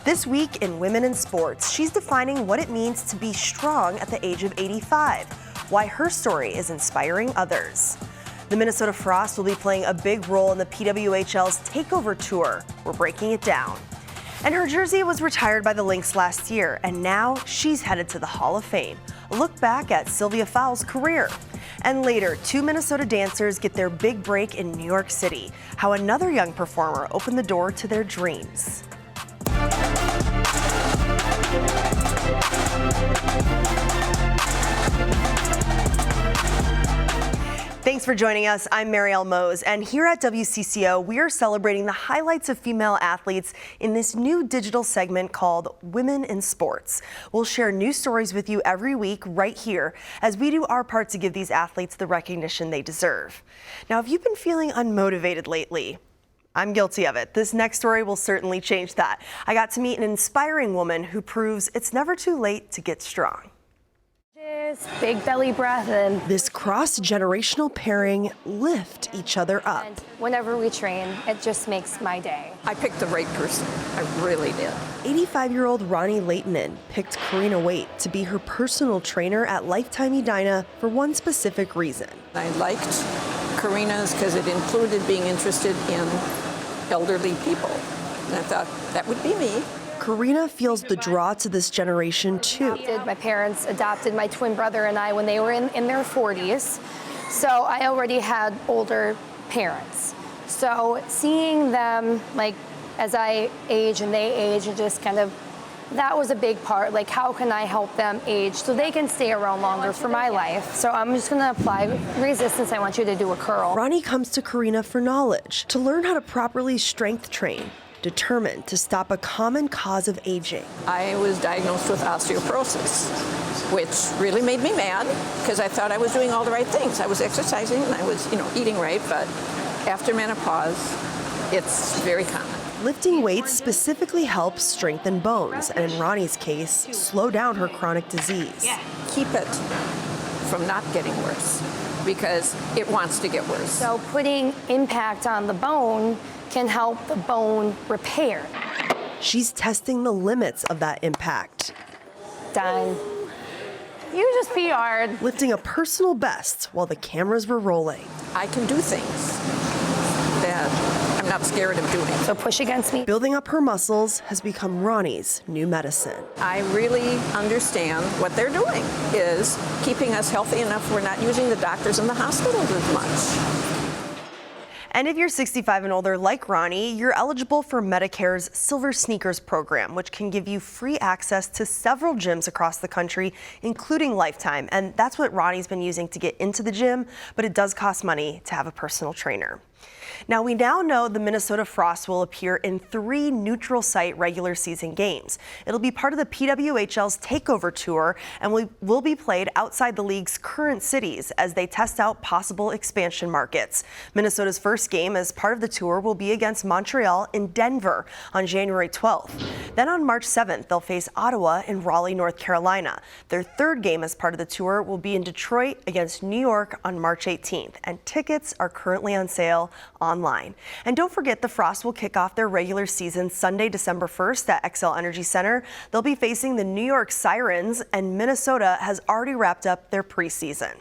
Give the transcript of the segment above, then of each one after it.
This week in Women in Sports, she's defining what it means to be strong at the age of 85, why her story is inspiring others. The Minnesota Frost will be playing a big role in the PWHL's Takeover Tour. We're breaking it down. And her jersey was retired by the Lynx last year, and now she's headed to the Hall of Fame. A look back at Sylvia Fowles' career. And later, 2 Minnesota dancers get their big break in New York City. How another young performer opened the door to their dreams. Thanks for joining us. I'm Marielle Mohs, and here at WCCO, we are celebrating the highlights of female athletes in this new digital segment called Women in Sports. We'll share new stories with you every week right here as we do our part to give these athletes the recognition they deserve. Now, if you've been feeling unmotivated lately, I'm guilty of it. This next story will certainly change that. I got to meet an inspiring woman who proves it's never too late to get strong. Big belly breath and this cross-generational pairing lift each other up. And whenever we train, it just makes my day. I picked the right person. I really did. 85-year-old Ronnie Leitonen picked Karina Waite to be her personal trainer at Lifetime Edina for one specific reason. I liked Karina's because it included being interested in elderly people. And I thought, that would be me. Karina feels the draw to this generation too. My parents adopted my twin brother and I when they were in their 40s. So I already had older parents. So seeing them, like, as I age and they age, and just kind of, that was a big part. Like, how can I help them age so they can stay around longer for my life? So I'm just gonna apply resistance. I want you to do a curl. Ronnie comes to Karina for knowledge, to learn how to properly strength train, determined to stop a common cause of aging. I was diagnosed with osteoporosis, which really made me mad because I thought I was doing all the right things. I was exercising and I was, eating right, but after menopause, it's very common. Lifting weights specifically helps strengthen bones, and in Ronnie's case, slow down her chronic disease. Keep it from not getting worse because it wants to get worse. So putting impact on the bone can help the bone repair. She's testing the limits of that impact. Done. You just PR'd. Lifting a personal best while the cameras were rolling. I can do things that I'm not scared of doing. So push against me. Building up her muscles has become Ronnie's new medicine. I really understand what they're doing is keeping us healthy enough we're not using the doctors in the hospitals as much. And if you're 65 and older like Ronnie, you're eligible for Medicare's Silver Sneakers program, which can give you free access to several gyms across the country, including Lifetime. And that's what Ronnie's been using to get into the gym, but it does cost money to have a personal trainer. Now, we now know the Minnesota Frost will appear in 3 neutral site regular season games. It'll be part of the PWHL's Takeover Tour and will be played outside the league's current cities as they test out possible expansion markets. Minnesota's first game as part of the tour will be against Montreal in Denver on January 12th. Then on March 7th, they'll face Ottawa in Raleigh, North Carolina. Their third game as part of the tour will be in Detroit against New York on March 18th, and tickets are currently on sale online. And don't forget, the Frost will kick off their regular season Sunday, December 1st at XL Energy Center. They'll be facing the New York Sirens, and Minnesota has already wrapped up their preseason.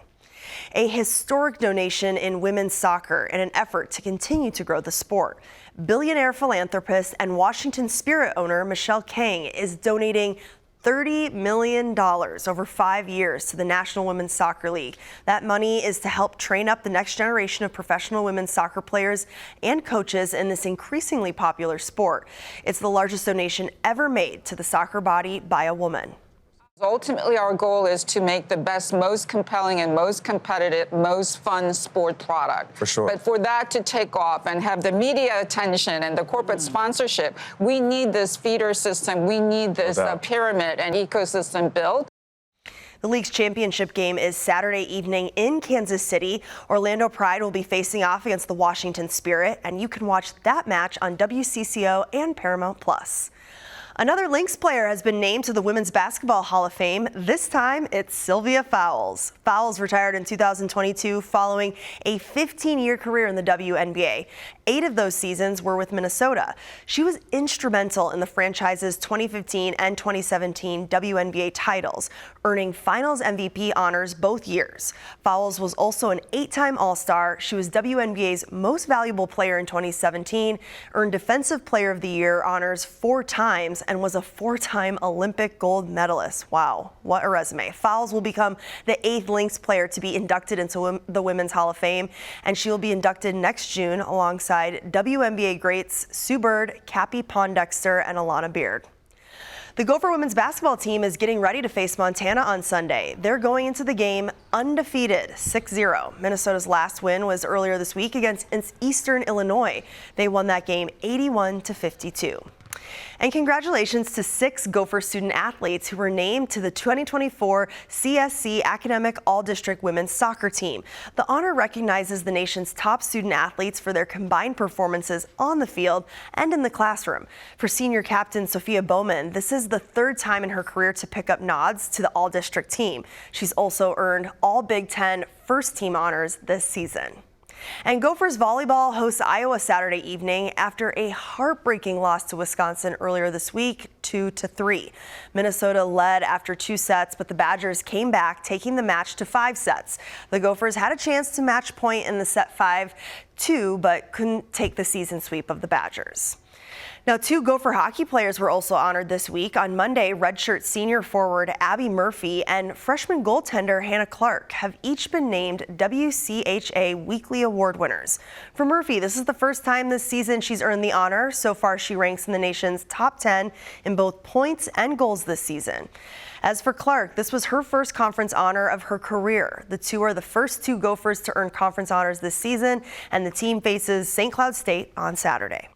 A historic donation in women's soccer in an effort to continue to grow the sport. Billionaire philanthropist and Washington Spirit owner Michelle Kang is donating $30 million over 5 years to the National Women's Soccer League. That money is to help train up the next generation of professional women's soccer players and coaches in this increasingly popular sport. It's the largest donation ever made to the soccer body by a woman. Ultimately, our goal is to make the best, most compelling and most competitive, most fun sport product. For sure. But for that to take off and have the media attention and the corporate sponsorship, we need this feeder system. We need this pyramid and ecosystem built. The league's championship game is Saturday evening in Kansas City. Orlando Pride will be facing off against the Washington Spirit, and you can watch that match on WCCO and Paramount+. Another Lynx player has been named to the Women's Basketball Hall of Fame. This time, it's Sylvia Fowles. Fowles retired in 2022 following a 15-year career in the WNBA. 8 of those seasons were with Minnesota. She was instrumental in the franchise's 2015 and 2017 WNBA titles, earning Finals MVP honors both years. Fowles was also an 8-time All-Star. She was WNBA's most valuable player in 2017, earned Defensive Player of the Year honors 4 times, and was a 4-time Olympic gold medalist. Wow, what a resume. Fowles will become the 8th Lynx player to be inducted into the Women's Hall of Fame, and she will be inducted next June alongside WNBA greats Sue Bird, Cappie Pondexter, and Alana Beard. The Gopher women's basketball team is getting ready to face Montana on Sunday. They're going into the game undefeated, 6-0. Minnesota's last win was earlier this week against Eastern Illinois. They won that game 81-52. And congratulations to 6 Gopher student athletes who were named to the 2024 CSC Academic All-District Women's Soccer Team. The honor recognizes the nation's top student athletes for their combined performances on the field and in the classroom. For senior captain Sophia Bowman, this is the 3rd time in her career to pick up nods to the All-District team. She's also earned all Big Ten first team honors this season. And Gophers volleyball hosts Iowa Saturday evening after a heartbreaking loss to Wisconsin earlier this week, 2-3. Minnesota led after 2 sets, but the Badgers came back, taking the match to 5 sets. The Gophers had a chance to match point in the set 5-2, but couldn't take the season sweep of the Badgers. Now, 2 Gopher hockey players were also honored this week. On Monday, redshirt senior forward Abby Murphy and freshman goaltender Hannah Clark have each been named WCHA Weekly Award winners. For Murphy, this is the first time this season she's earned the honor. So far, she ranks in the nation's top 10 in both points and goals this season. As for Clark, this was her first conference honor of her career. The 2 are the first 2 Gophers to earn conference honors this season, and the team faces St. Cloud State on Saturday.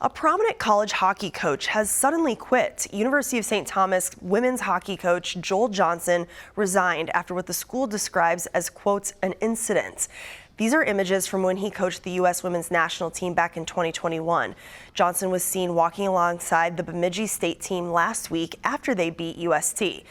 A prominent college hockey coach has suddenly quit. University of St. Thomas women's hockey coach Joel Johnson resigned after what the school describes as, quote, an incident. These are images from when he coached the U.S. women's national team back in 2021. Johnson was seen walking alongside the Bemidji State team last week after they beat UST.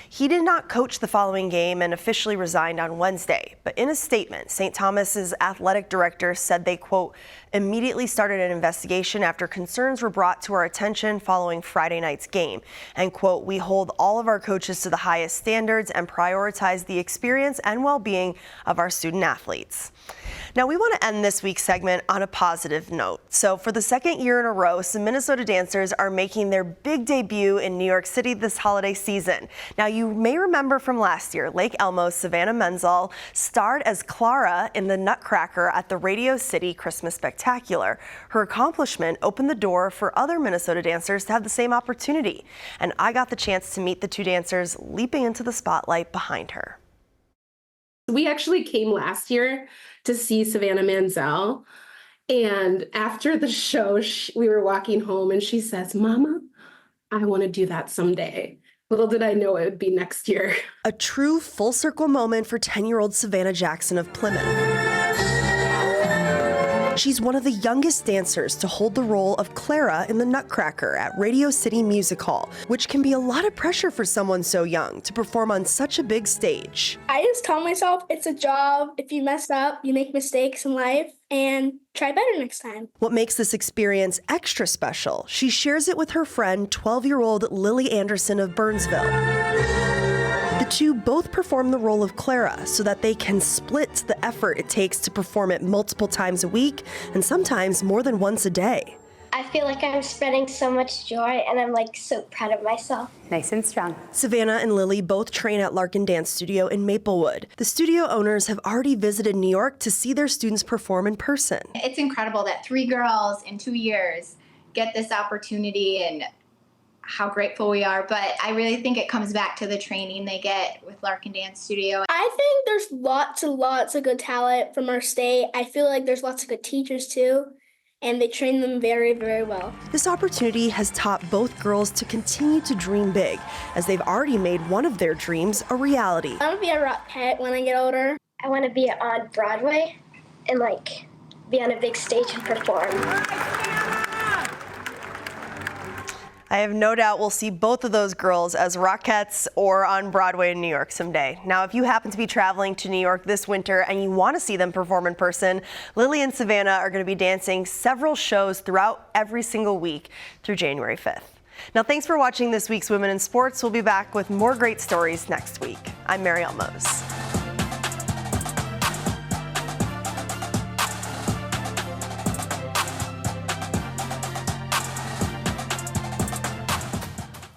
He did not coach the following game and officially resigned on Wednesday. But in a statement, St. Thomas's athletic director said they, quote, immediately started an investigation after concerns were brought to our attention following Friday night's game. And, quote, we hold all of our coaches to the highest standards and prioritize the experience and well-being of our student athletes. Now, we want to end this week's segment on a positive note. So for the 2nd year in a row, some Minnesota dancers are making their big debut in New York City this holiday season. Now, you may remember from last year, Lake Elmo's Savannah Menzel starred as Clara in the Nutcracker at the Radio City Christmas Spectacular. Her accomplishment opened the door for other Minnesota dancers to have the same opportunity. And I got the chance to meet the 2 dancers leaping into the spotlight behind her. We actually came last year to see Savannah Menzel, and after the show, we were walking home, and she says, "Mama, I want to do that someday." Little did I know it would be next year. A true full circle moment for 10-year-old Savannah Jackson of Plymouth. She's one of the youngest dancers to hold the role of Clara in the Nutcracker at Radio City Music Hall, which can be a lot of pressure for someone so young to perform on such a big stage. I just tell myself it's a job. If you mess up, you make mistakes in life, and try better next time. What makes this experience extra special? She shares it with her friend, 12-year-old Lily Anderson of Burnsville. The 2 both perform the role of Clara so that they can split the effort it takes to perform it multiple times a week and sometimes more than once a day. I feel like I'm spreading so much joy, and I'm so proud of myself. Nice and strong. Savannah and Lily both train at Larkin Dance Studio in Maplewood. The studio owners have already visited New York to see their students perform in person. It's incredible that 3 girls in 2 years get this opportunity, and how grateful we are. But I really think it comes back to the training they get with Larkin Dance Studio. I think there's lots and lots of good talent from our state. I feel like there's lots of good teachers too, and they train them very, very well. This opportunity has taught both girls to continue to dream big, as they've already made one of their dreams a reality. I want to be a Rockette when I get older. I want to be on Broadway and be on a big stage and perform. I have no doubt we'll see both of those girls as Rockettes or on Broadway in New York someday. Now, if you happen to be traveling to New York this winter and you want to see them perform in person, Lily and Savannah are going to be dancing several shows throughout every single week through January 5th. Now, thanks for watching this week's Women in Sports. We'll be back with more great stories next week. I'm Marielle Mohs.